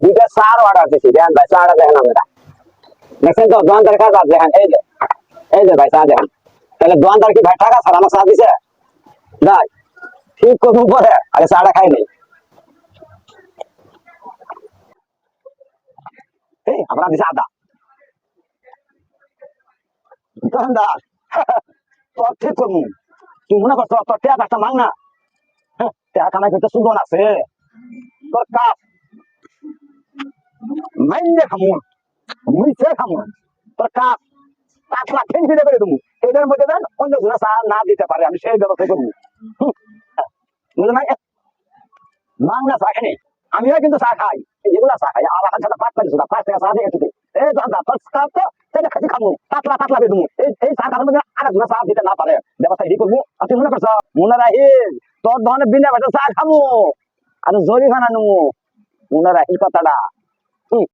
দুইটা চার অর্ডার দিছি দেখেন ভাই চাটা দেখেন আমরা দেখছেন তো দোকানদার কাজ আছে দেখেন এই যে ভাই চা দেখেন তাহলে দোকানদার কি ভাই টাকা ছাড়া আমার চা দিছে ভাই ঠিক কখন পরে আগে চাটা খাই নি এই আমরা দিছে আদা দোকানদার তোর ঠিক করবো তুই মনে করছো তোর টেয়া একটা মাং না টেয়া কামাই করতে সুগন আছে তোর কাপ মাইন্ডে খামুন মিশে খামুন তোর কাপ 5 লাখ ফেলে করে দেবো এদের মধ্যে দেন অন্য গুণা চা না দিতে পারে আমি সেই ব্যবস্থা করবো বুঝলেন না মাংনা চা খাই আমিও কিন্তু চা খাই এগুলা চা খাই আর আমার সাথে 5 টাকা চা দিয়ে একটু এই দাদা তোর কাপ তো সেটা খাচ্ছি খামু পাতলা বেদমু এই চা খাওয়ার মধ্যে আর গুণা চা দিতে না পারে ব্যবস্থা এই করবো আর তুই মনে করছো মনে রাখিস তোর ধরনের বিনা বেটা চা খামু আর জরিমানা নেবো মনে রাখিস কথাটা